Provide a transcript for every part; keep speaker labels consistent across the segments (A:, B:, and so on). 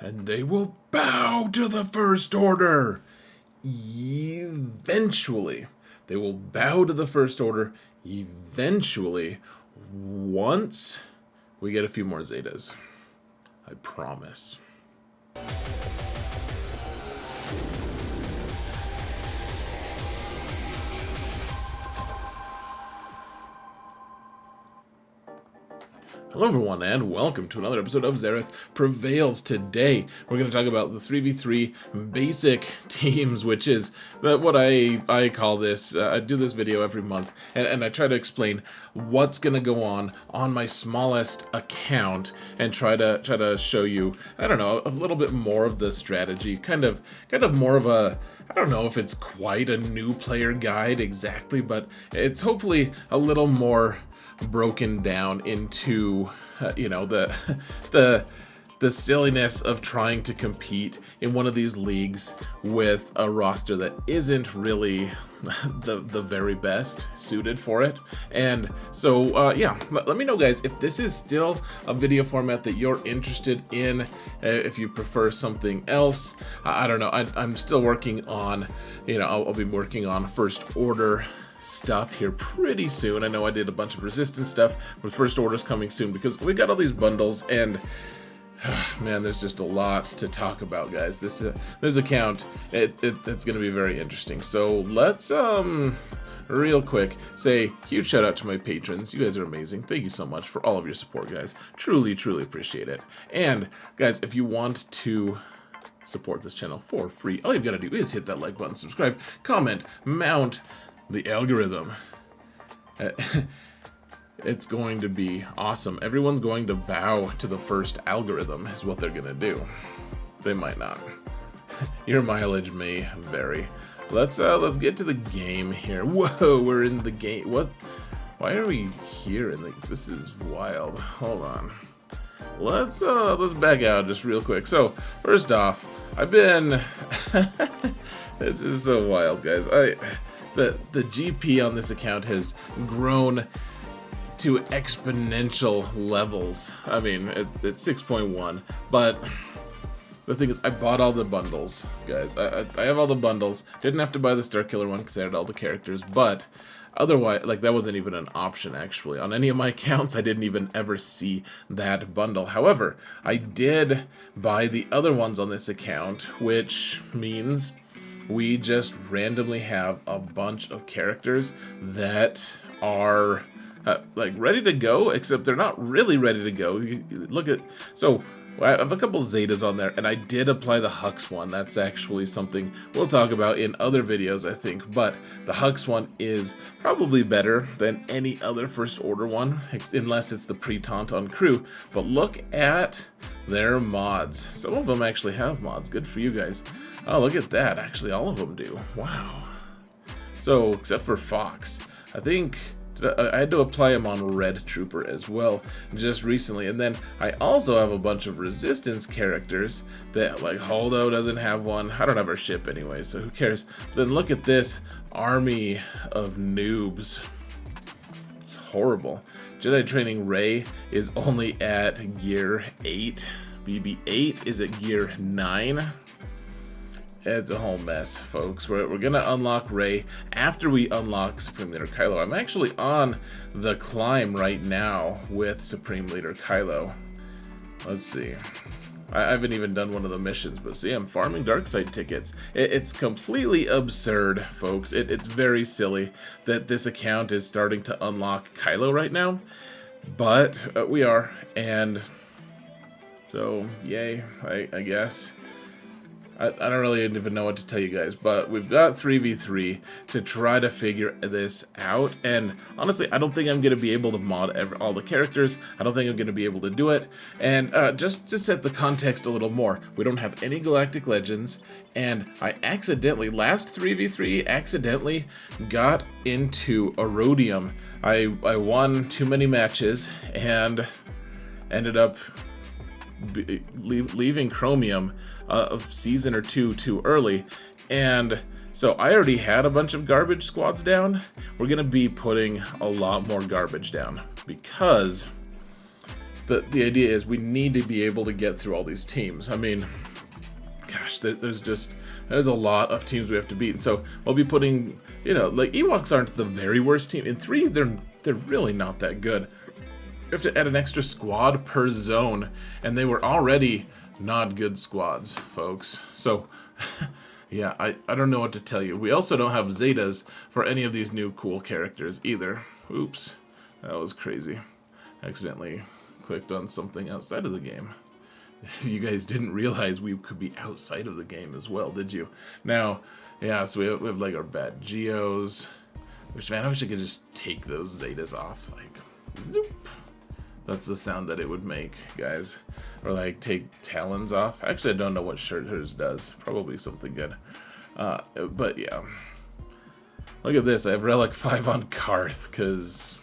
A: and they will bow to the First Order. Eventually. They will bow to the First Order eventually once we get a few more Zetas. I promise. Hello everyone, and welcome to another episode of Xaereth Prevails. Today, we're going to talk about the 3v3 basic teams, which is what I call this. I do this video every month, and I try to explain what's going to go on my smallest account, and try to show you, I don't know, a little bit more of the strategy, kind of more of a, I don't know if it's quite a new player guide exactly, but it's hopefully a little more broken down into the silliness of trying to compete in one of these leagues with a roster that isn't really the very best suited for it. And so let me know, guys, if this is still a video format that you're interested in, if you prefer something else. I don't know, I'm still working on, I'll be working on First Order stuff here pretty soon. I know I did a bunch of Resistance stuff, but First Order's coming soon because we got all these bundles, and man, there's just a lot to talk about, guys. This account, it's gonna be very interesting. So let's real quick say huge shout out to my patrons. You guys are amazing. Thank you so much for all of your support, guys. Truly appreciate it. And guys, if you want to support this channel for free, all you've got to do is hit that like button, subscribe, comment, mount the algorithm. It's going to be awesome. Everyone's going to bow to the first algorithm is what they're gonna do. They might not. Your mileage may vary. Let's get to the game here. Whoa, we're in the game. What? Why are we here? This is wild. Hold on. Let's back out just real quick. So first off, I've been this is so wild, guys. The GP on this account has grown to exponential levels. I mean, it's 6.1, but the thing is, I bought all the bundles, guys. I have all the bundles. Didn't have to buy the Starkiller one because I had all the characters, but otherwise, that wasn't even an option, actually. On any of my accounts, I didn't even ever see that bundle. However, I did buy the other ones on this account, which means we just randomly have a bunch of characters that are ready to go, except they're not really ready to go. Look at, so I have a couple Zetas on there, and I did apply the Hux one. That's actually something we'll talk about in other videos, I think, but the Hux one is probably better than any other First Order one, unless it's the pre-taunt on crew. But look at their mods. Some of them actually have mods. Good for you guys. Oh, look at that. Actually, all of them do. Wow. So, except for Fox. I think I had to apply him on Red Trooper as well just recently. And then I also have a bunch of Resistance characters that, like, Holdo doesn't have one. I don't have our ship anyway, so who cares? Then look at this army of noobs. It's horrible. Jedi Training Rey is only at gear 8. BB-8 is at gear 9. It's a whole mess, folks. We're gonna unlock Rey after we unlock Supreme Leader Kylo. I'm actually on the climb right now with Supreme Leader Kylo. Let's see. I haven't even done one of the missions, but see, I'm farming Darkside tickets. It's completely absurd, folks. It's very silly that this account is starting to unlock Kylo right now, but we are, and so yay, I guess. I don't really even know what to tell you guys, but we've got 3v3 to try to figure this out, and honestly, I don't think I'm going to be able to mod all the characters. I don't think I'm going to be able to do it, and just to set the context a little more, we don't have any Galactic Legends, and I accidentally, last 3v3, accidentally got into AURODIUM. I won too many matches, and ended up leaving Chromium a season or two too early, and so I already had a bunch of garbage squads down. We're gonna be putting a lot more garbage down because the idea is we need to be able to get through all these teams. I mean, gosh, there's a lot of teams we have to beat. And so we'll be putting, you know, like Ewoks aren't the very worst team. In 3, they're really not that good. You have to add an extra squad per zone, and they were already not good squads, folks. So, yeah, I don't know what to tell you. We also don't have Zetas for any of these new cool characters either. Oops, that was crazy. Accidentally clicked on something outside of the game. You guys didn't realize we could be outside of the game as well, did you? Now, yeah, so we have like our bad Geos. Which, man, I wish I could just take those Zetas off. Like, zoop. That's the sound that it would make, guys. Or like take Talons off. Actually, I don't know what shirt hers does. Probably something good. But yeah. Look at this. I have Relic 5 on Karth, because...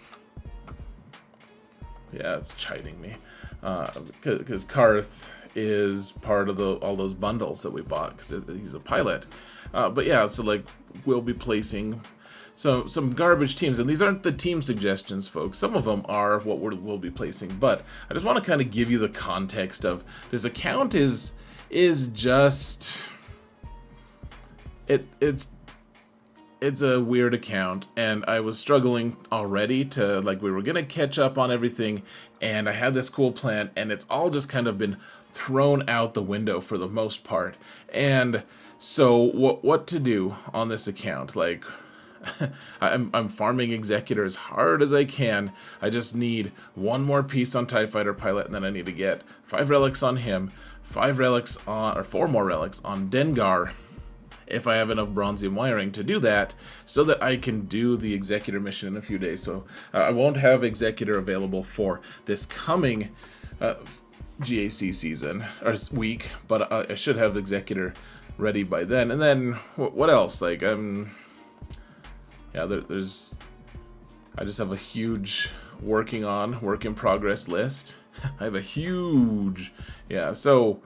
A: yeah, it's chiding me. Because Karth is part of all those bundles that we bought, because he's a pilot. But yeah, so like, we'll be placing... So some garbage teams, and these aren't the team suggestions, folks. Some of them are what we'll be placing, but I just want to kind of give you the context of this account is just it's a weird account, and I was struggling already to, like, we were gonna catch up on everything, and I had this cool plan, and it's all just kind of been thrown out the window for the most part. And so what to do on this account, like. I'm farming Executor as hard as I can. I just need one more piece on TIE Fighter Pilot, and then I need to get 5 relics on him, 5 relics on, or 4 more relics on Dengar, if I have enough bronzium wiring to do that, so that I can do the Executor mission in a few days. So I won't have Executor available for this coming GAC season, or week, but I should have Executor ready by then. And then, what else? Like, yeah, I just have a huge work in progress list. I have a huge, yeah, so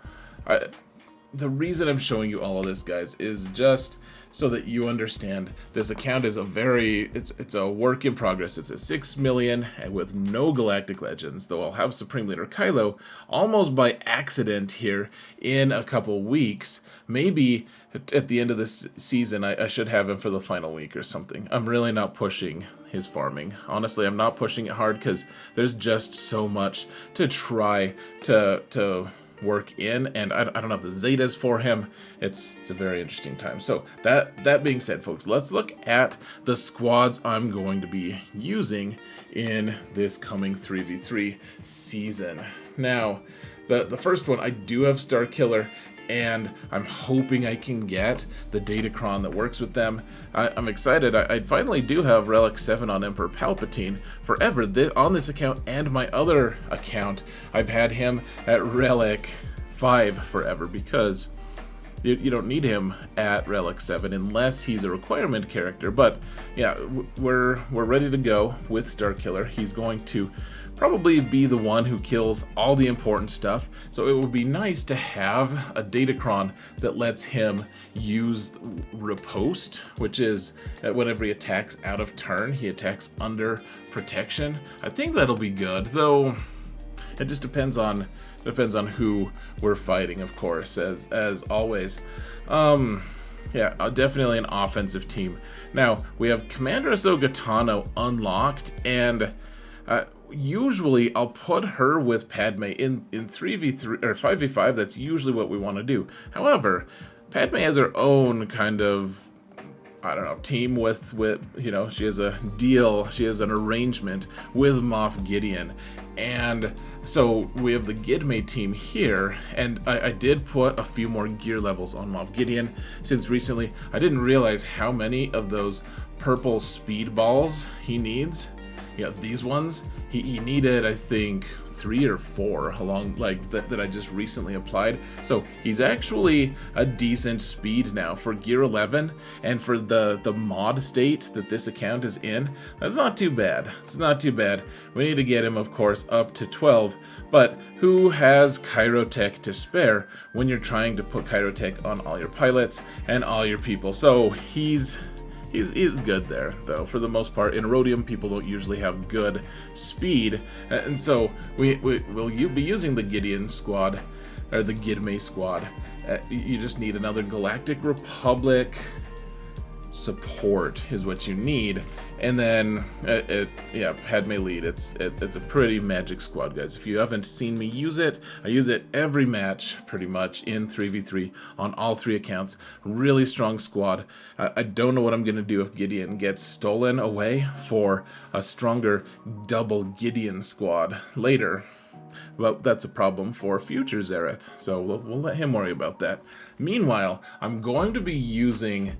A: the reason I'm showing you all of this, guys, is just so that you understand this account is it's a work in progress. It's a 6 million and with no Galactic Legends, though I'll have Supreme Leader Kylo almost by accident here in a couple weeks. Maybe at the end of this season, I should have him for the final week or something. I'm really not pushing his farming. Honestly, I'm not pushing it hard because there's just so much to try to work in, and I don't have the Zetas for him. It's a very interesting time. So that being said, folks, let's look at the squads I'm going to be using in this coming 3v3 season. Now, the first one, I do have Starkiller, and I'm hoping I can get the Datacron that works with them. I'm excited. I finally do have Relic 7 on Emperor Palpatine forever on this account, and my other account, I've had him at Relic 5 forever, because you don't need him at Relic 7 unless he's a requirement character. But yeah, we're ready to go with Starkiller. He's going to probably be the one who kills all the important stuff, so it would be nice to have a Datacron that lets him use Riposte, which is whenever he attacks out of turn, he attacks under protection. I think that'll be good, though it just depends on who we're fighting, of course, as always. Yeah, definitely an offensive team. Now, we have Commander Ahsoka Tano unlocked, and usually I'll put her with Padme in 3v3 or 5v5. That's usually what we want to do. However, Padme has her own kind of, I don't know, team with you know, she has a deal, she has an arrangement with Moff Gideon, and so we have the Gidme team here, and I did put a few more gear levels on Moff Gideon since recently. I didn't realize how many of those purple speed balls he needs. Yeah, these ones, he needed, I think, 3 or 4 along, like, that I just recently applied. So he's actually a decent speed now for gear 11, and for the mod state that this account is in, that's not too bad. It's not too bad. We need to get him, of course, up to 12, but who has Kyrotech to spare when you're trying to put Kyrotech on all your pilots and all your people? So he's he's good there, though. For the most part, in AURODIUM, people don't usually have good speed, and so we'll be using the Gideon squad, or the Gidme squad. You just need another Galactic Republic support is what you need, and then yeah, Padme lead. It's a pretty magic squad, guys. If you haven't seen me use it, I use it every match pretty much in 3v3 on all 3 accounts. Really strong squad. I don't know what I'm gonna do if Gideon gets stolen away for a stronger double Gideon squad later. Well, that's a problem for future Zareth, so we'll let him worry about that. Meanwhile, I'm going to be using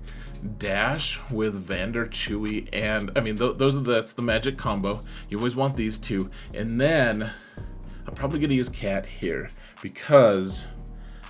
A: Dash with Vander, Chewie, and I mean that's the magic combo. You always want these two, and then I'm probably going to use Cat here because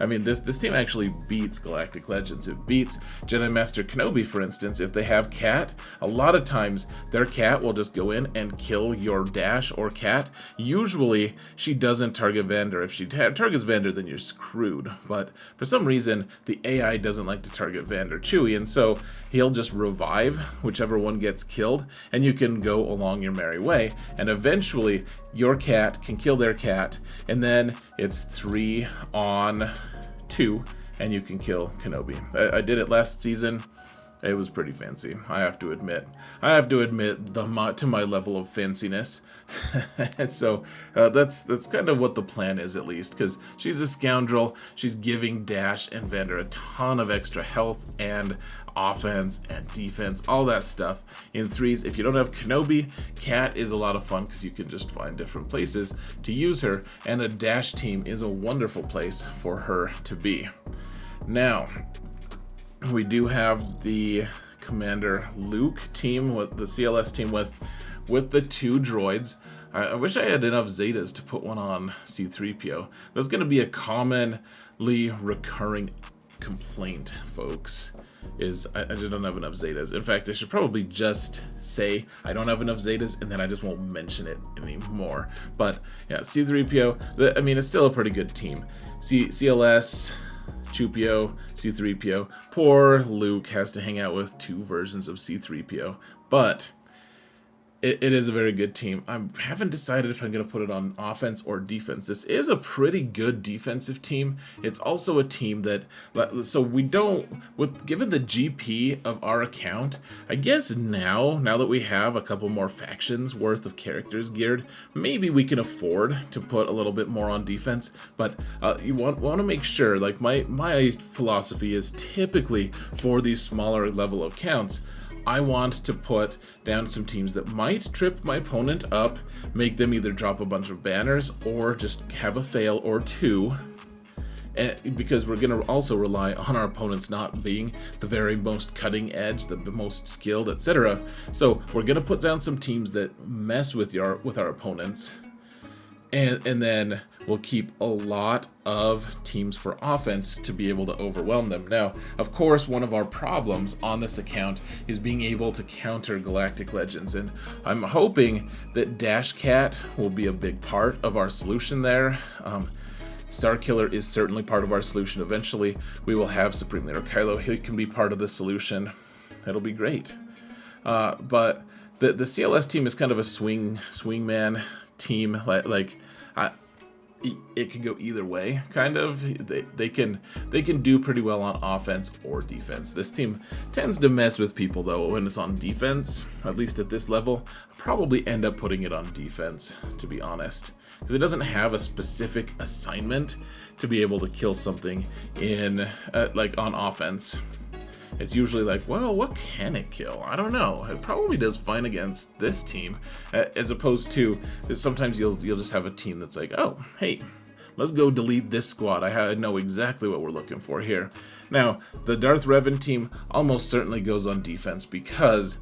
A: I mean, this team actually beats Galactic Legends. It beats Jedi Master Kenobi, for instance. If they have Cat, a lot of times their Cat will just go in and kill your Dash or Cat. Usually, she doesn't target Vander. If she targets Vander, then you're screwed. But for some reason, the AI doesn't like to target Vander Chewie, and so he'll just revive whichever one gets killed, and you can go along your merry way. And eventually, your Cat can kill their Cat, and then it's 3 on 2, and you can kill Kenobi. I did it last season. It was pretty fancy, I have to admit. I have to admit to my level of fanciness. So that's kind of what the plan is, at least, because she's a scoundrel. She's giving Dash and Vander a ton of extra health and offense and defense, all that stuff in 3s. If you don't have Kenobi, Cat is a lot of fun because you can just find different places to use her, and a Dash team is a wonderful place for her to be. Now, we do have the Commander Luke team, with the CLS team with the 2 droids. I wish I had enough Zetas to put one on C-3PO. That's going to be a commonly recurring complaint, folks, is I just don't have enough Zetas. In fact, I should probably just say I don't have enough Zetas, and then I just won't mention it anymore. But yeah, C-3PO, I mean, it's still a pretty good team. CLS, Chupio, C-3PO. Poor Luke has to hang out with 2 versions of C-3PO, but it is a very good team. I haven't decided if I'm going to put it on offense or defense. This is a pretty good defensive team. It's also a team that, so we don't, given the GP of our account, I guess now that we have a couple more factions worth of characters geared, maybe we can afford to put a little bit more on defense. But you want to make sure, like my philosophy is typically for these smaller level accounts, I want to put down some teams that might trip my opponent up, make them either drop a bunch of banners or just have a fail or 2, because we're going to also rely on our opponents not being the very most cutting edge, the most skilled, etc. So we're going to put down some teams that mess with our opponents, and then we'll keep a lot of teams for offense to be able to overwhelm them. Now, of course, one of our problems on this account is being able to counter Galactic Legends, and I'm hoping that Dash Cat will be a big part of our solution there. Starkiller is certainly part of our solution. Eventually, we will have Supreme Leader Kylo. He can be part of the solution. That'll be great. But the CLS team is kind of a swingman team. It can go either way, kind of. They can do pretty well on offense or defense. This team tends to mess with people, though, when it's on defense. At least at this level, I'll probably end up putting it on defense, to be honest, because it doesn't have a specific assignment to be able to kill something in like on offense. It's usually like, well, what can it kill? I don't know. It probably does fine against this team, as opposed to sometimes you'll just have a team that's like, oh, hey, let's go delete this squad. I know exactly what we're looking for here. Now, the Darth Revan team almost certainly goes on defense because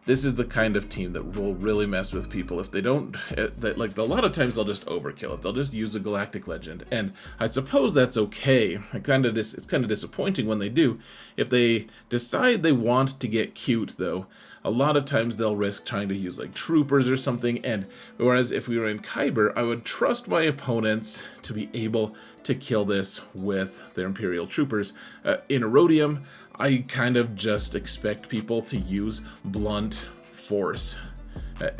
A: this is the kind of team that will really mess with people if they don't, like a lot of times they'll just overkill it. They'll just use a Galactic Legend, and I suppose that's okay. It's kind of disappointing when they do. If they decide they want to get cute, though, a lot of times they'll risk trying to use like troopers or something, and whereas if we were in Kyber, I would trust my opponents to be able to kill this with their Imperial troopers. In AURODIUM, I kind of just expect people to use blunt force.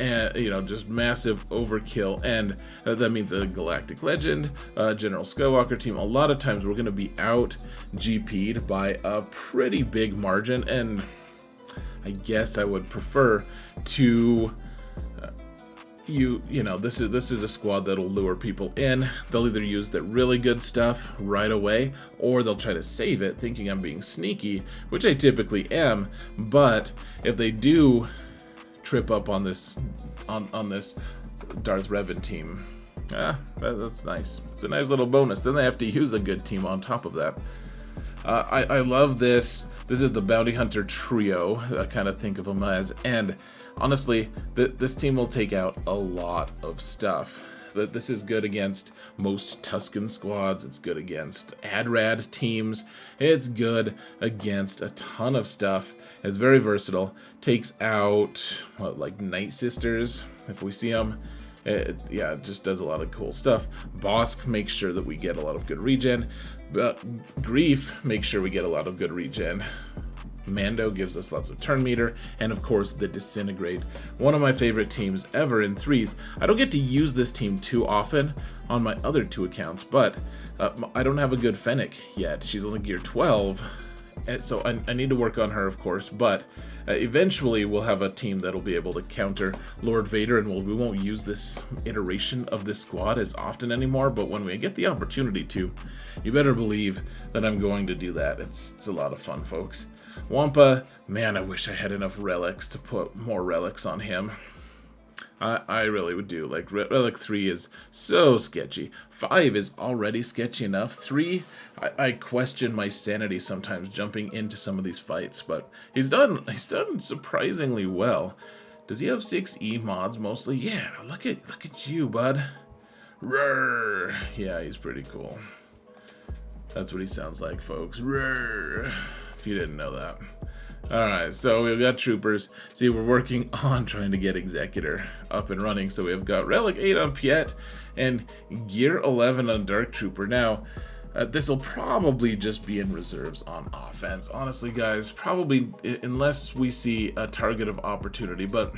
A: And, you know, just massive overkill, and that means a Galactic Legend, General Skywalker team. A lot of times we're going to be out GP'd by a pretty big margin, and I guess I would prefer to you know, this is a squad that'll lure people in. They'll either use their really good stuff right away, or they'll try to save it thinking I'm being sneaky, which I typically am. But if they do trip up on this this Darth Revan team, that's nice. It's a nice little bonus. Then they have to use a good team on top of that. I love this. This is the Bounty Hunter trio, I kind of think of them as, and honestly, this team will take out a lot of stuff. This is good against most Tusken squads. It's good against ADRAD teams. It's good against a ton of stuff. It's very versatile. Takes out, what, like Night Sisters, if we see them. Yeah, it just does a lot of cool stuff. Bosk makes sure that we get a lot of good regen. Grief makes sure we get a lot of good regen. Mando gives us lots of turn meter, and of course the Disintegrate, one of my favorite teams ever in 3s. I don't get to use this team too often on my other 2 accounts, but I don't have a good Fennec yet. She's only gear 12, so I need to work on her, of course, but eventually we'll have a team that'll be able to counter Lord Vader, and we won't use this iteration of this squad as often anymore, but when we get the opportunity to, you better believe that I'm going to do that. It's a lot of fun, folks. Wampa, man, I wish I had enough relics to put more relics on him. I really would do. Like, Relic 3 is so sketchy. 5 is already sketchy enough. 3, I question my sanity sometimes jumping into some of these fights, but he's done surprisingly well. Does he have 6E mods mostly? Yeah, look at you, bud. Roar. Yeah, he's pretty cool. That's what he sounds like, folks. Roar. If you didn't know that. Alright, so we've got troopers. See, we're working on trying to get Executor up and running. So we've got Relic 8 on Piet and Gear 11 on Dark Trooper. Now, this will probably just be in reserves on offense. Honestly, guys, probably unless we see a target of opportunity. But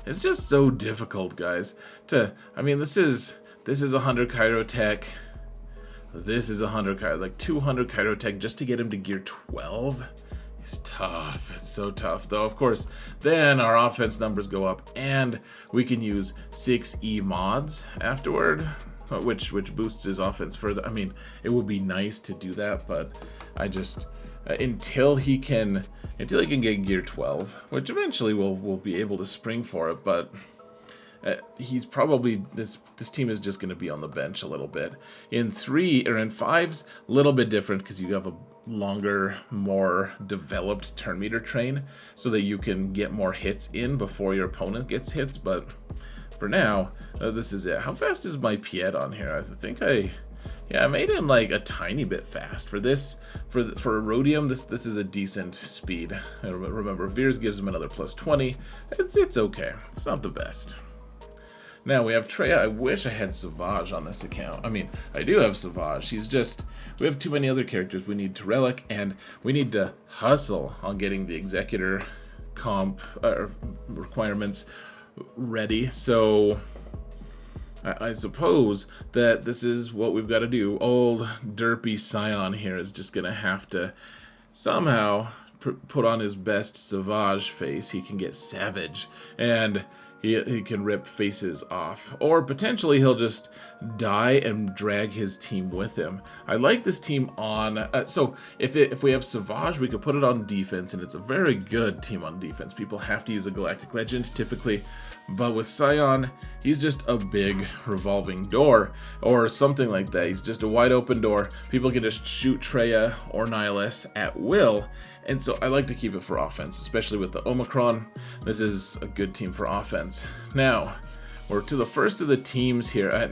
A: it's just so difficult, guys. I mean, this is 100 Kyrotech. This is 100 like 200 Kyrotech just to get him to gear 12. It's tough. It's so tough, though. Of course, then our offense numbers go up, and we can use 6E mods afterward, which boosts his offense further. I mean, it would be nice to do that, but I just until he can get gear 12, which eventually we'll be able to spring for it, but. He's probably this team is just going to be on the bench a little bit. In 3 or in 5's, a little bit different because you have a longer, more developed turn meter train, so that you can get more hits in before your opponent gets hits. But for now, this is it. How fast is my Piet on here? I think I made him like a tiny bit fast for this. For AURODIUM, this is a decent speed. Remember, Veers gives him another plus 20. It's okay. It's not the best. Now we have Traya. I wish I had Savage on this account. I mean, I do have Savage. We have too many other characters we need to relic, and we need to hustle on getting the Executor comp requirements ready. So I suppose that this is what we've got to do. Old derpy Scion here is just going to have to somehow put on his best Savage face. He can get Savage, and he can rip faces off. Or potentially he'll just die and drag his team with him. I like this team on... so if we have Savage, we could put it on defense, and it's a very good team on defense. People have to use a Galactic Legend, typically. But with Scion, he's just a big revolving door, or something like that. He's just a wide open door. People can just shoot Traya or Nihilus at will. And so I like to keep it for offense, especially with the Omicron. This is a good team for offense. Now, we're to the first of the teams here.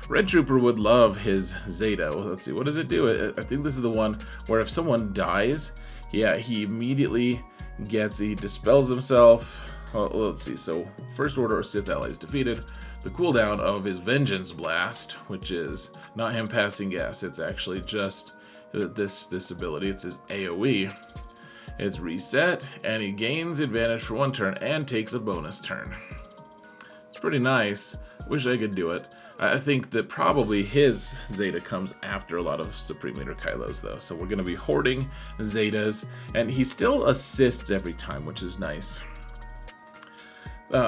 A: Red Trooper would love his Zeta. Well, let's see, what does it do? I think this is the one where if someone dies, yeah, he immediately he dispels himself. Well, let's see, so First Order or Sith allies defeated. The cooldown of his Vengeance Blast, which is not him passing gas, it's actually just this ability. It's his AoE. It's reset, and he gains advantage for 1 turn and takes a bonus turn. It's pretty nice. Wish I could do it. I think that probably his Zeta comes after a lot of Supreme Leader Kylo's, though. So we're going to be hoarding Zetas, and he still assists every time, which is nice.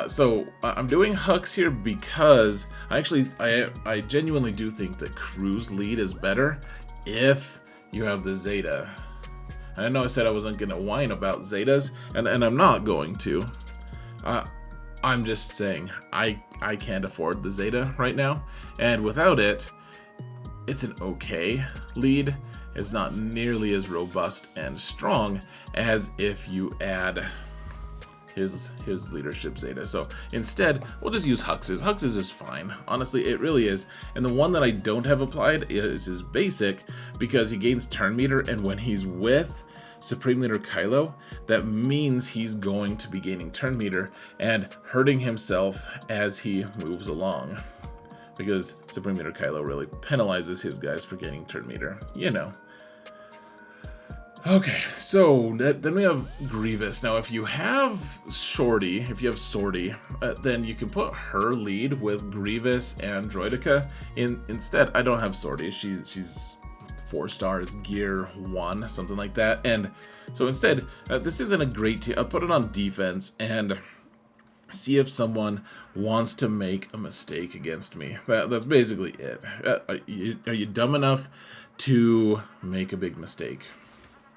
A: So I'm doing Hux here because I genuinely do think that Cruise Lead is better if you have the Zeta. And I know I said I wasn't going to whine about Zetas, and I'm not going to. I'm just saying I can't afford the Zeta right now, and without it, it's an okay lead. It's not nearly as robust and strong as if you add his leadership Zeta. So instead, we'll just use Hux's. Hux's is fine. Honestly, it really is. And the one that I don't have applied is his basic, because he gains turn meter, and when he's with Supreme Leader Kylo, that means he's going to be gaining turn meter and hurting himself as he moves along, because Supreme Leader Kylo really penalizes his guys for gaining turn meter, you know. Okay, so then we have Grievous. Now, if you have Sortie, then you can put her lead with Grievous and Droidica. Instead, I don't have Sortie. She's 4 stars, gear 1, something like that. And so instead, this isn't a great team. I'll put it on defense and see if someone wants to make a mistake against me. That's basically it. Are you dumb enough to make a big mistake?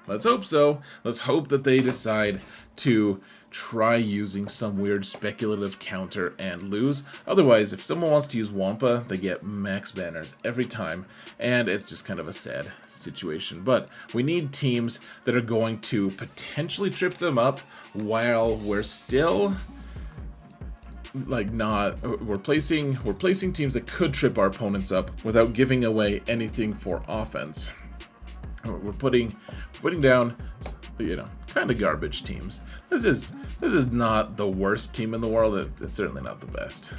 A: Let's hope so. Let's hope that they decide to try using some weird speculative counter and lose. Otherwise, if someone wants to use Wampa, they get max banners every time, and it's just kind of a sad situation. But we need teams that are going to potentially trip them up while we're still we're placing teams that could trip our opponents up without giving away anything for offense. We're putting down, you know, kind of garbage teams. This is not the worst team in the world. It's certainly not the best.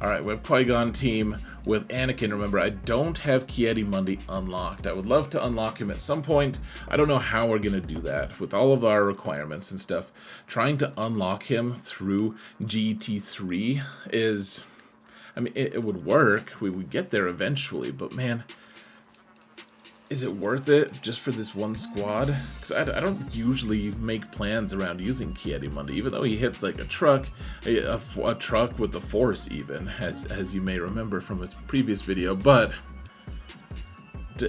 A: All right, we have Qui-Gon team with Anakin. Remember, I don't have Ki-Adi-Mundi unlocked. I would love to unlock him at some point. I don't know how we're gonna do that with all of our requirements and stuff. Trying to unlock him through GT3 is, I mean, it would work. We would get there eventually, but man, is it worth it just for this one squad? Because I don't usually make plans around using Ki-Adi-Mundi, even though he hits like a truck with the Force, even, as you may remember from his previous video. But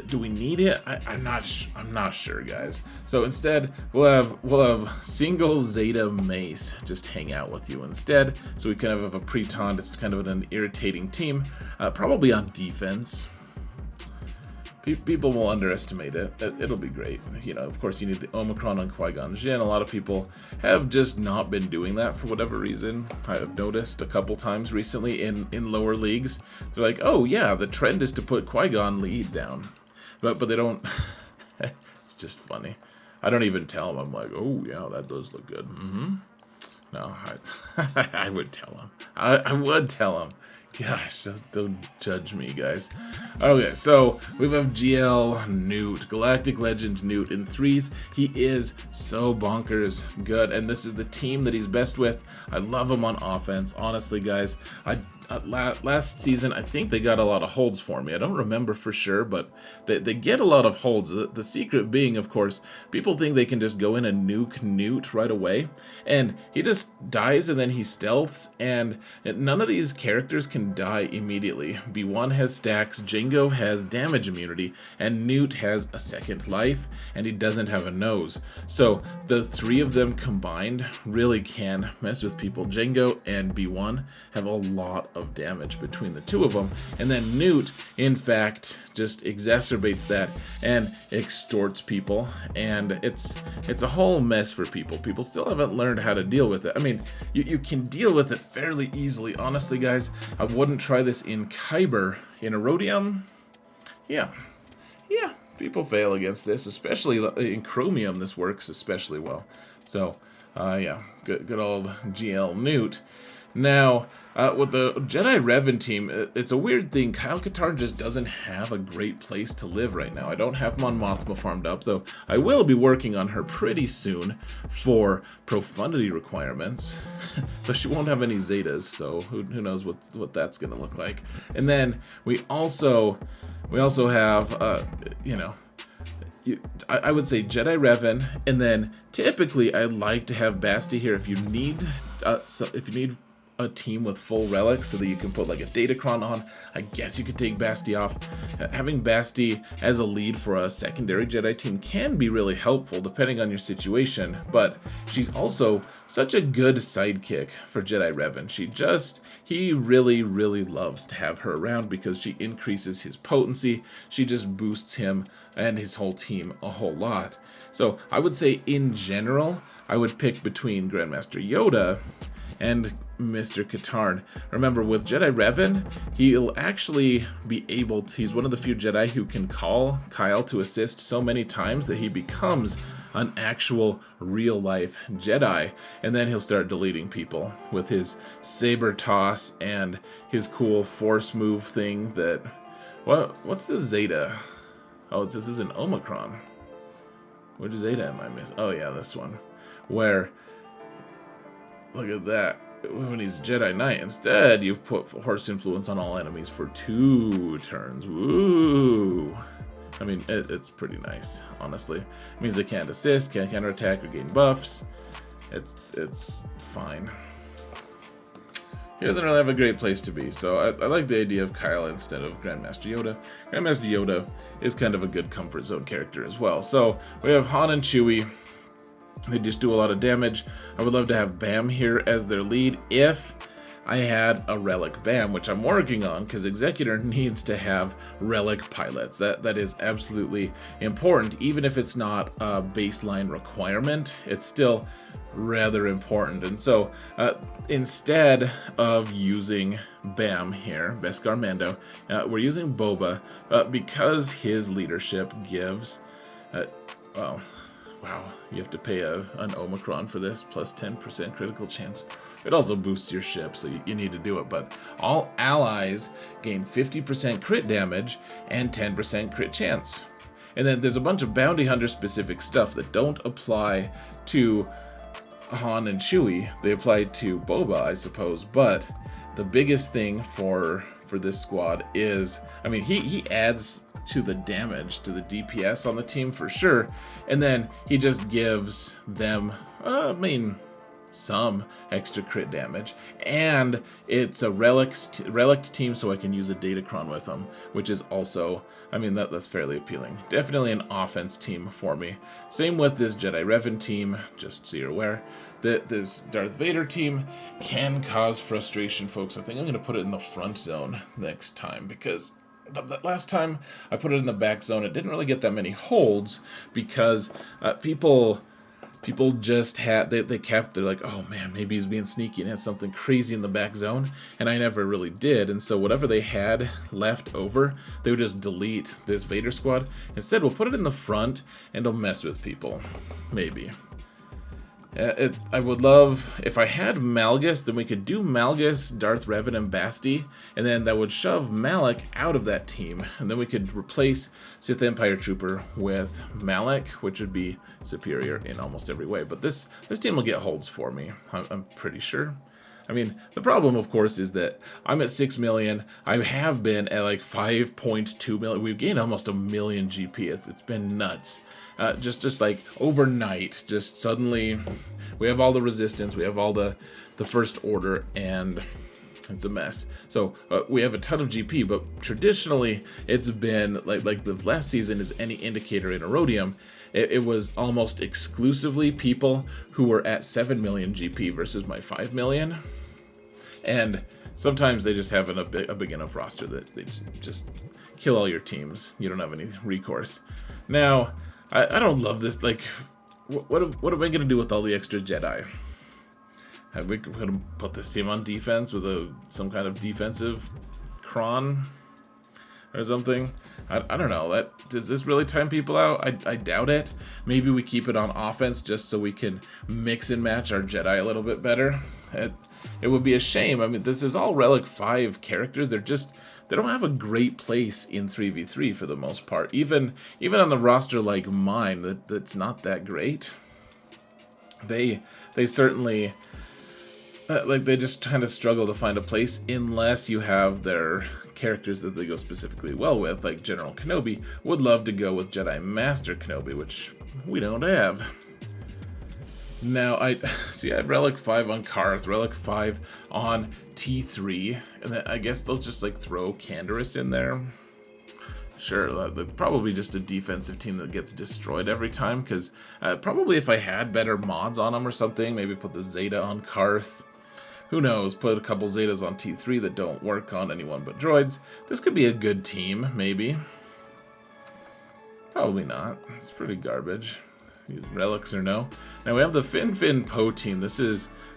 A: do we need it? I'm not sure, guys. So instead, we'll have single Zeta Mace just hang out with you instead. So we kind of have a pre-taunt. It's kind of an irritating team, probably on defense. People will underestimate it. It'll be great. You know, of course, you need the Omicron on Qui-Gon Jinn. A lot of people have just not been doing that for whatever reason. I've noticed a couple times recently in lower leagues. They're like, oh yeah, the trend is to put Qui-Gon lead down. But they don't. It's just funny. I don't even tell them. I'm like, oh yeah, that does look good. No, I would tell them. I would tell them. Gosh, don't judge me, guys. Okay, so we have GL Newt, Galactic Legend Newt in 3s. He is so bonkers good, and this is the team that he's best with. I love him on offense. Honestly, guys, last season, I think they got a lot of holds for me. I don't remember for sure, but they get a lot of holds. The secret being, of course, people think they can just go in and nuke Newt right away, and he just dies and then he stealths, and none of these characters can can die immediately. B1 has stacks, Jango has damage immunity, and Newt has a second life, and he doesn't have a nose. So the three of them combined really can mess with people. Jango and B1 have a lot of damage between the two of them, and then Newt, in fact, just exacerbates that and extorts people, and it's a whole mess for people. People still haven't learned how to deal with it. I mean, you can deal with it fairly easily. Honestly, guys, I wouldn't try this in Kyber. In AURODIUM, yeah, people fail against this, especially in Chromium. This works especially well. So, yeah, good old GL Newt. Now, with the Jedi Revan team, it's a weird thing. Kyle Katarn just doesn't have a great place to live right now. I don't have Mon Mothma farmed up, though I will be working on her pretty soon for profundity requirements. But she won't have any Zetas, so who knows what that's going to look like. And then we also have, you know, I would say Jedi Revan, and then typically I like to have Basti here if you need a team with full relics so that you can put like a Datacron on. I guess you could take Basti off. Having Basti as a lead for a secondary Jedi team can be really helpful depending on your situation, but she's also such a good sidekick for Jedi Revan. He really loves to have her around because she increases his potency. She just boosts him and his whole team a whole lot. So I would say in general, I would pick between Grandmaster Yoda and Mr. Katarn. Remember, with Jedi Revan, he'll actually be able to, he's one of the few Jedi who can call Kyle to assist so many times that he becomes an actual real-life Jedi, and then he'll start deleting people with his saber toss and his cool force move thing that, what's the Zeta? Oh, this is an Omicron. Which Zeta am I missing? Oh yeah, this one. Where, look at that. When he's Jedi Knight, instead you put Horse Influence on all enemies for 2 turns. Woo! I mean, it's pretty nice, honestly. It means they can't assist, can't counterattack, or gain buffs. It's fine. He doesn't really have a great place to be, so I like the idea of Kyle instead of Grandmaster Yoda. Grandmaster Yoda is kind of a good comfort zone character as well. So we have Han and Chewie. They just do a lot of damage. I would love to have Bam here as their lead if I had a relic Bam, which I'm working on because Executor needs to have relic pilots. That is absolutely important. Even if it's not a baseline requirement, it's still rather important. And so instead of using Bam here, Beskar Mando, we're using Boba because his leadership gives, well, wow, you have to pay an Omicron for this, plus 10% critical chance. It also boosts your ship, so you need to do it. But all allies gain 50% crit damage and 10% crit chance. And then there's a bunch of bounty hunter specific stuff that don't apply to Han and Chewie. They apply to Boba, I suppose. But the biggest thing for this squad is, I mean, he adds to the damage, to the DPS on the team for sure, and then he just gives them, some extra crit damage, and it's a relic team, so I can use a Datacron with them, which is also, I mean, that's fairly appealing. Definitely an offense team for me. Same with this Jedi Revan team, just so you're aware. This Darth Vader team can cause frustration, folks. I think I'm going to put it in the front zone next time, because the last time I put it in the back zone, it didn't really get that many holds because people just had, they're like, oh man, maybe he's being sneaky and had something crazy in the back zone, and I never really did. And so whatever they had left over, they would just delete this Vader squad. Instead, we'll put it in the front and it'll mess with people, maybe. I would love, if I had Malgus, then we could do Malgus, Darth Revan, and Basti, and then that would shove Malak out of that team, and then we could replace Sith Empire Trooper with Malak, which would be superior in almost every way. But this team will get holds for me, I'm pretty sure. I mean, the problem, of course, is that I'm at 6 million. I have been at like 5.2 million. We've gained almost 1 million GP. It's been nuts. Just like overnight, just suddenly we have all the resistance, we have all the First Order, and It's a mess. So we have a ton of GP, but traditionally it's been like the last season is any indicator in AURODIUM. It was almost exclusively people who were at 7 million GP versus my 5 million. And sometimes they just have a big enough roster that they just kill all your teams. You don't have any recourse. Now, I don't love this. Like, what am I going to do with all the extra Jedi? Are we going to put this team on defense with some kind of defensive cron or something? I don't know. Does this really time people out? I doubt it. Maybe we keep it on offense just so we can mix and match our Jedi a little bit better. It would be a shame. I mean, this is all Relic 5 characters. They don't have a great place in 3v3 for the most part. Even on the roster like mine, that's not that great. They certainly they just kind of struggle to find a place unless you have their characters that they go specifically well with, like General Kenobi. Would love to go with Jedi Master Kenobi, which we don't have. Now, I had Relic 5 on Karth, Relic 5 on T3, and then I guess they'll just like throw Canderous in there. Sure, probably just a defensive team that gets destroyed every time, because probably if I had better mods on them or something, maybe put the Zeta on Karth. Who knows, put a couple Zetas on T3 that don't work on anyone but droids. This could be a good team, maybe. Probably not. It's pretty garbage. These relics or no. Now we have the Fin Poe team. This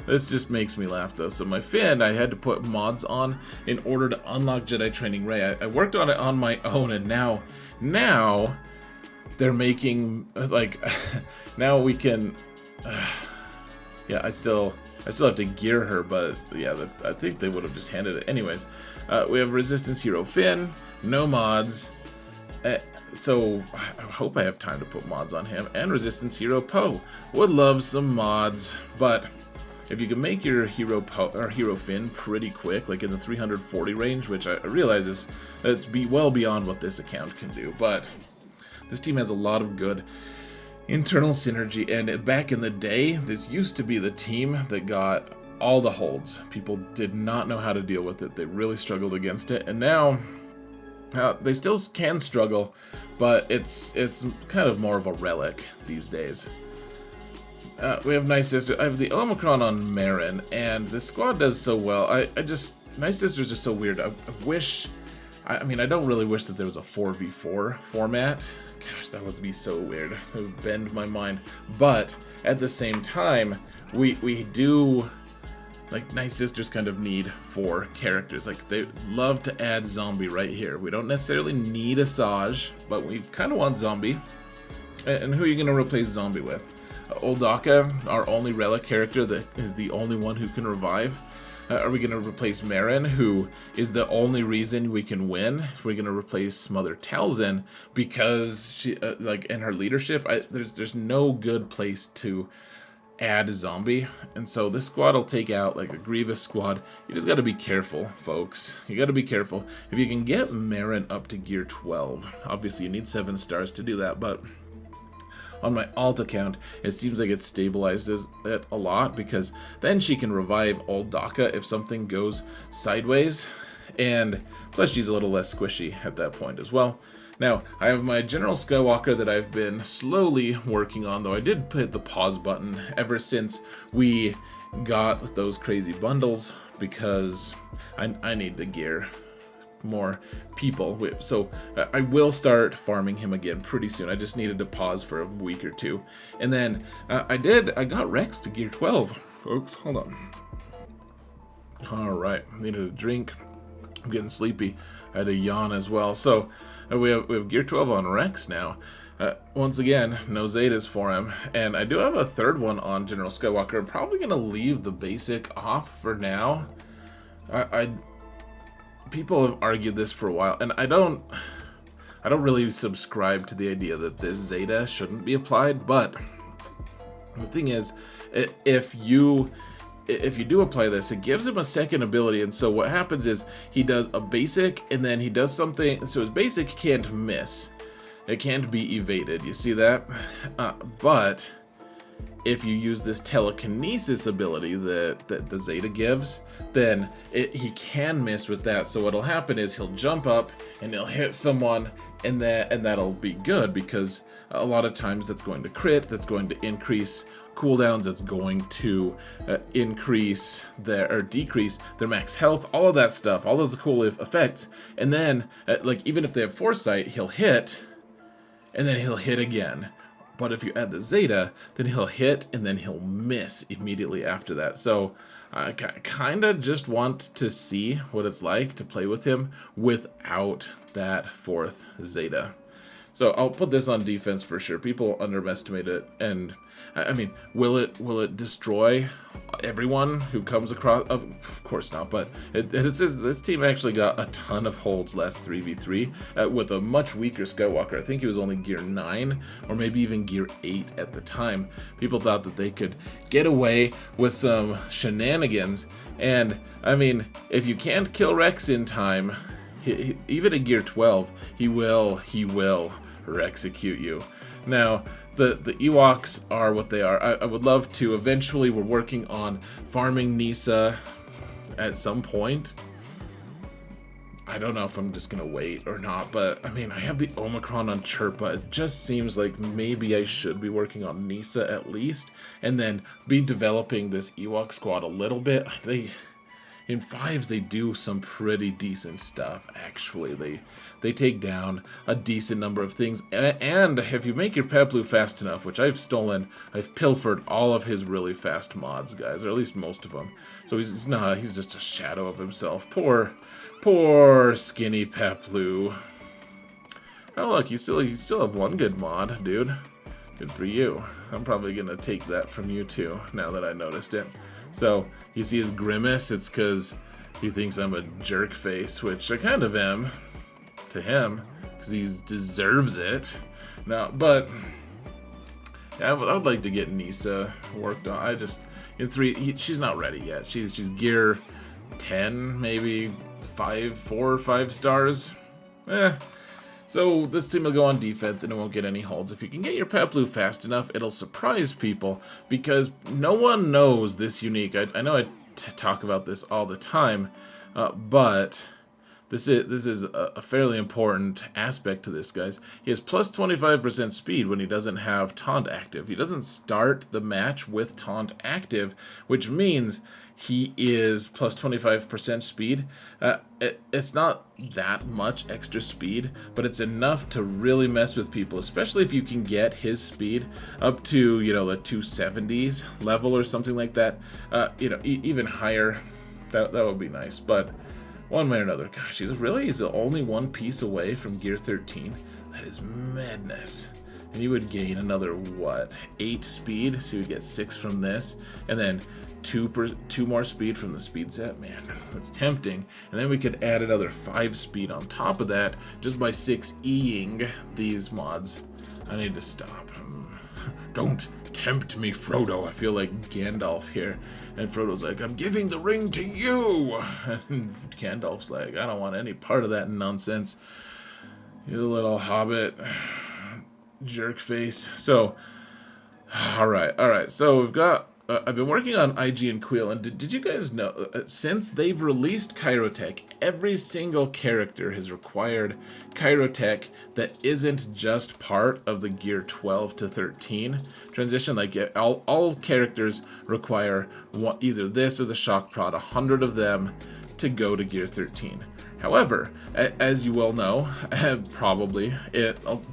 A: just makes me laugh though. So my Finn, I had to put mods on in order to unlock Jedi Training Rey. I worked on it on my own, and now they're making like now we can. Yeah, I still have to gear her, but yeah, I think they would have just handed it. Anyways, we have Resistance Hero Finn, no mods. So I hope I have time to put mods on him. And Resistance Hero Poe. Would love some mods, but if you can make your Hero Poe or Hero Finn pretty quick, like in the 340 range, which I realize is well beyond what this account can do, but this team has a lot of good internal synergy. And back in the day, this used to be the team that got all the holds. People did not know how to deal with it. They really struggled against it, and now they still can struggle, but it's kind of more of a relic these days. We have Nice Sister. I have the Omicron on Marin, and the squad does so well. Nice Sisters are so weird. I mean, I don't really wish that there was a 4v4 format. Gosh, that would be so weird. It would bend my mind. But at the same time, we do. Like, Nice Sisters kind of need 4 characters. Like, they love to add zombie right here. We don't necessarily need a Saj, but we kind of want zombie. And who are you going to replace zombie with? Old Daka, our only relic character that is the only one who can revive. Are we going to replace Marin, who is the only reason we can win? We're going to replace Mother Talzin because she, like, in her leadership, there's no good place to add zombie, and so this squad will take out like a Grievous squad. You just got to be careful, folks. You got to be careful. If you can get Marin up to gear 12, obviously you need 7 stars to do that, but on my alt account, it seems like it stabilizes it a lot, because then she can revive Old Daka if something goes sideways, and plus she's a little less squishy at that point as well. Now, I have my General Skywalker that I've been slowly working on, though I did hit the pause button ever since we got those crazy bundles, because I need to gear more people. So I will start farming him again pretty soon. I just needed to pause for a week or two. And then I got Rex to gear 12, folks. Hold on. Alright, needed a drink. I'm getting sleepy. I had a yawn as well. So we have gear 12 on Rex now. Once again, no Zetas for him. And I do have a third one on General Skywalker. I'm probably going to leave the basic off for now. People have argued this for a while, and I don't really subscribe to the idea that this Zeta shouldn't be applied, but the thing is, if you do apply this, it gives him a second ability, and so what happens is he does a basic, and then he does something, so his basic can't miss. It can't be evaded, you see that? But if you use this telekinesis ability that the Zeta gives, then he can miss with that. So what'll happen is he'll jump up and he'll hit someone, and that'll be good, because a lot of times that's going to crit, that's going to increase cooldowns, it's going to increase or decrease their max health, all of that stuff, all those cool effects. And then, like, even if they have foresight, he'll hit, and then he'll hit again. But if you add the Zeta, then he'll hit, and then he'll miss immediately after that. So I kind of just want to see what it's like to play with him without that 4th Zeta. So I'll put this on defense for sure. People underestimate it, and I mean, will it destroy everyone who comes across? Of course not. But it says this team actually got a ton of holds last 3v3 with a much weaker Skywalker. I think he was only gear 9 or maybe even gear 8 at the time. People thought that they could get away with some shenanigans, and I mean, if you can't kill Rex in time, even at gear 12, he will execute you. Now, the Ewoks are what they are. I would love to. Eventually, we're working on farming Nisa at some point. I don't know if I'm just gonna wait or not, but I mean, I have the Omicron on Chirpa. It just seems like maybe I should be working on Nisa at least, and then be developing this Ewok squad a little bit. In 5s, they do some pretty decent stuff, actually. They take down a decent number of things. And if you make your Peplu fast enough, which I've stolen, I've pilfered all of his really fast mods, guys, or at least most of them. So he's just a shadow of himself. Poor skinny Peplu. Oh, look, you still have one good mod, dude. Good for you. I'm probably going to take that from you, too, now that I noticed it. So, you see his grimace, it's because he thinks I'm a jerk face, which I kind of am to him, because he deserves it. Now, but yeah, I would like to get Nisa worked on. In 3, she's not ready yet. She's gear 10, maybe 4 or 5 stars. So this team will go on defense and it won't get any holds. If you can get your Peplu fast enough, it'll surprise people, because no one knows this unique. I know I talk about this all the time, but this is a fairly important aspect to this, guys. He has plus 25% speed when he doesn't have taunt active. He doesn't start the match with taunt active, which means he is plus 25% speed. It's not that much extra speed, but it's enough to really mess with people, especially if you can get his speed up to, the 270s level or something like that. Even higher, that would be nice. But one way or another, gosh, he's only one piece away from gear 13. That is madness. And you would gain another, 8 speed, so you would get 6 from this, and then 2 more speed from the speed set. Man, that's tempting. And then we could add another 5 speed on top of that just by 6Eing these mods. I need to stop. Don't tempt me, Frodo. I feel like Gandalf here. And Frodo's like, I'm giving the ring to you. And Gandalf's like, I don't want any part of that nonsense. You little hobbit. Jerk face. So, alright. So we've got I've been working on IG and Quill, and did you guys know, since they've released Kyrotech, every single character has required Kyrotech that isn't just part of the gear 12 to 13 transition. Like, all characters require either this or the Shock Prod, 100 of them, to go to gear 13. However, as you well know, probably,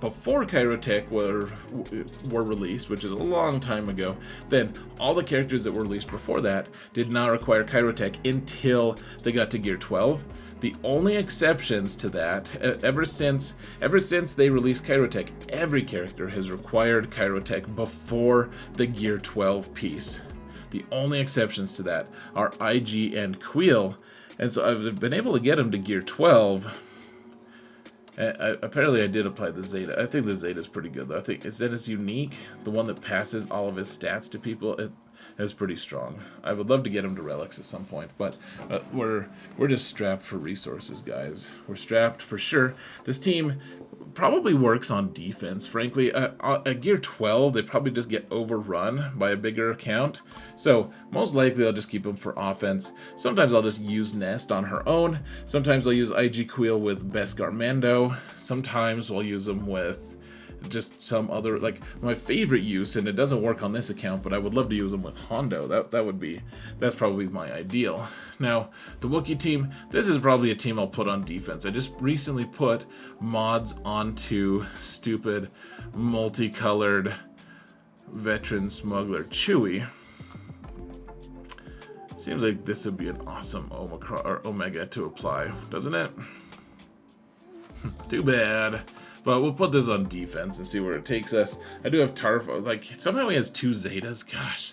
A: before Kyrotech were released, which is a long time ago, then all the characters that were released before that did not require Kyrotech until they got to Gear 12. The only exceptions to that, ever since they released Kyrotech, every character has required Kyrotech before the Gear 12 piece. The only exceptions to that are IG and Quill. And so I've been able to get him to Gear 12. Apparently I did apply the Zeta. I think the Zeta is pretty good, though. I think Zeta's unique. The one that passes all of his stats to people, it is pretty strong. I would love to get him to Relics at some point, but we're just strapped for resources, guys. We're strapped for sure. This team probably works on defense, frankly. At Gear 12, they probably just get overrun by a bigger account. So, most likely I'll just keep them for offense. Sometimes I'll just use Nest on her own. Sometimes I'll use IG Queel with Beskar Mando. Sometimes I'll use them with just some other, like, my favorite use, and it doesn't work on this account, but I would love to use them with Hondo. That's probably my ideal. Now, the Wookiee team, this is probably a team I'll put on defense. I just recently put mods onto stupid multicolored veteran smuggler Chewie. Seems like this would be an awesome Omega to apply, doesn't it? Too bad. But we'll put this on defense and see where it takes us. I do have Tarfo. Like, somehow he has 2 Zetas. Gosh,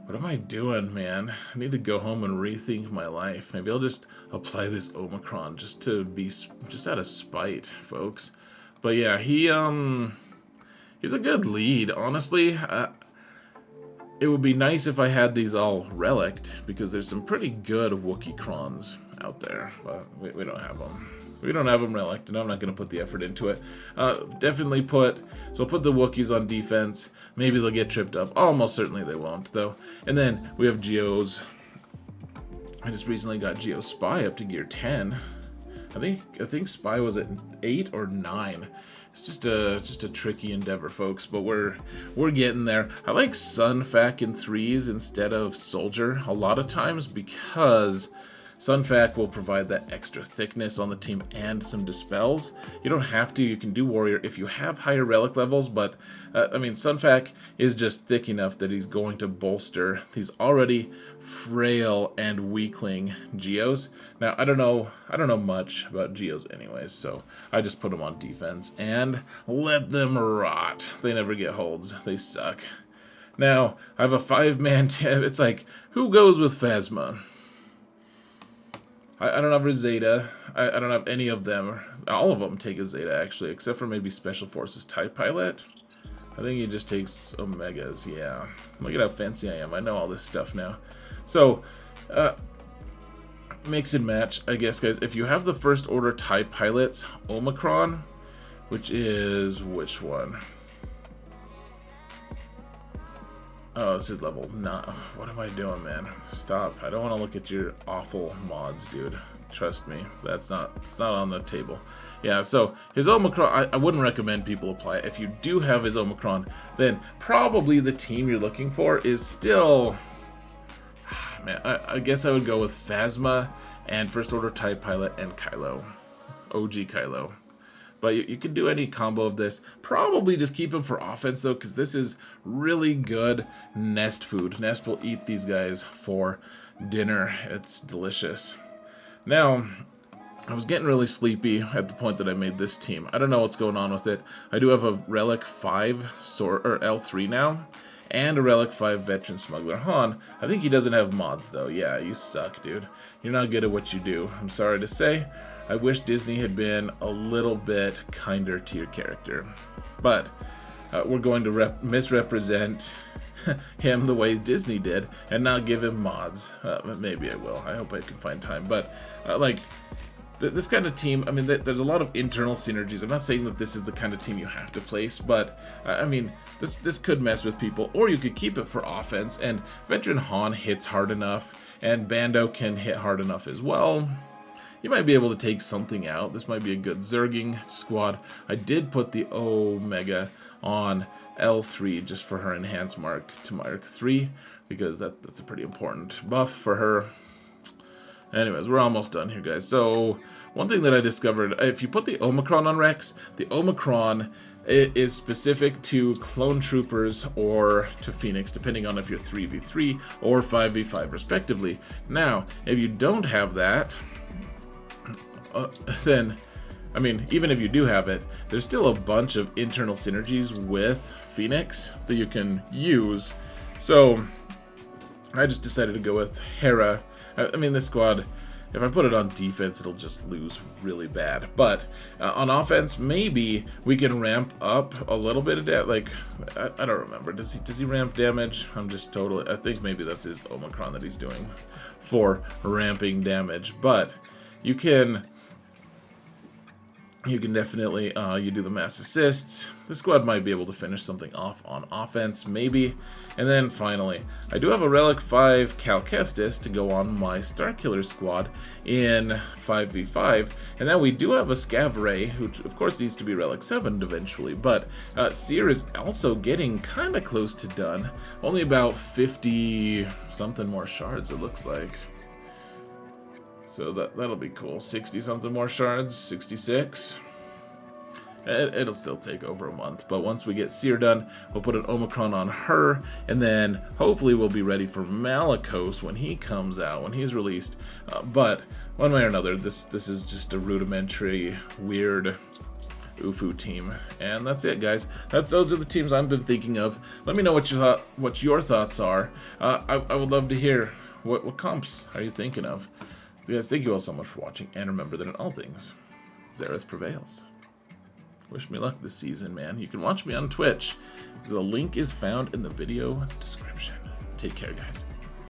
A: what am I doing, man? I need to go home and rethink my life. Maybe I'll just apply this Omicron just out of spite, folks. But yeah, he's a good lead, honestly. It would be nice if I had these all relicked, because there's some pretty good Wookiee crons out there, but we don't have them. We don't have them relicked, and I'm not going to put the effort into it. Definitely so I'll put the Wookiees on defense. Maybe they'll get tripped up. Almost certainly they won't, though. And then we have Geo's. I just recently got Geo Spy up to Gear 10. I think Spy was at 8 or 9. It's just a tricky endeavor, folks, but we're getting there. I like Sunfac in 3s instead of Soldier a lot of times, because Sunfac will provide that extra thickness on the team and some dispels. You don't have to, you can do Warrior if you have higher relic levels, but I mean, Sunfac is just thick enough that he's going to bolster these already frail and weakling Geos. Now, I don't know much about Geos anyways, so I just put them on defense and let them rot. They never get holds, they suck. Now, I have a 5-man team. It's like, who goes with Phasma? I don't have a Zeta. I don't have any of them. All of them take a Zeta, actually, except for maybe Special Forces TIE Pilot. I think he just takes Omegas, yeah. Look at how fancy I am. I know all this stuff now. So, mix and match, I guess, guys. If you have the First Order TIE Pilots, Omicron, which is which one? Oh, this is level 9. What am I doing, man? Stop. I don't want to look at your awful mods, dude. Trust me. It's not on the table. Yeah, so his Omicron, I wouldn't recommend people apply it. If you do have his Omicron, then probably the team you're looking for is still... Man, I guess I would go with Phasma and First Order TIE Pilot and Kylo. OG Kylo. But you can do any combo of this. Probably just keep him for offense, though, because this is really good Nest food. Nest will eat these guys for dinner. It's delicious. Now, I was getting really sleepy at the point that I made this team. I don't know what's going on with it. I do have a Relic 5 L3 now, and a Relic 5 Veteran Smuggler Han. I think he doesn't have mods, though. Yeah, you suck, dude. You're not good at what you do. I'm sorry to say. I wish Disney had been a little bit kinder to your character. But we're going to misrepresent him the way Disney did and not give him mods. Maybe I will. I hope I can find time. But, this kind of team, I mean, there's a lot of internal synergies. I'm not saying that this is the kind of team you have to place, but, I mean, this could mess with people. Or you could keep it for offense, and Veteran Han hits hard enough, and Bando can hit hard enough as well. You might be able to take something out. This might be a good Zerging squad. I did put the Omega on L3 just for her enhanced mark to Mark 3, because that's a pretty important buff for her. Anyways, we're almost done here, guys. So, one thing that I discovered, if you put the Omicron on Rex, the Omicron is specific to clone troopers or to Phoenix, depending on if you're 3v3 or 5v5 respectively. Now, if you don't have that, then, I mean, even if you do have it, there's still a bunch of internal synergies with Phoenix that you can use. So, I just decided to go with Hera. I mean, this squad, if I put it on defense, it'll just lose really bad. But on offense, maybe we can ramp up a little bit of damage. Like, I don't remember. Does he ramp damage? I think maybe that's his Omicron that he's doing for ramping damage. But you can You can definitely, you do the mass assists. The squad might be able to finish something off on offense, maybe. And then finally, I do have a Relic 5 Cal Kestis to go on my Starkiller squad in 5v5. And then we do have a Scav Ray, who of course needs to be Relic 7 eventually. But Seer is also getting kind of close to done. Only about 50 something more shards, it looks like. So that'll be cool. 60 something more shards, 66. It'll still take over a month, but once we get Seer done, we'll put an Omicron on her, and then hopefully we'll be ready for Malicos when he comes out, when he's released. But one way or another, this is just a rudimentary, weird UFU team, and that's it, guys. Those are the teams I've been thinking of. Let me know what your thoughts are. I would love to hear what comps are you thinking of. Guys, thank you all so much for watching, and remember that in all things, Xaereth prevails. Wish me luck this season, man. You can watch me on Twitch. The link is found in the video description. Take care, guys.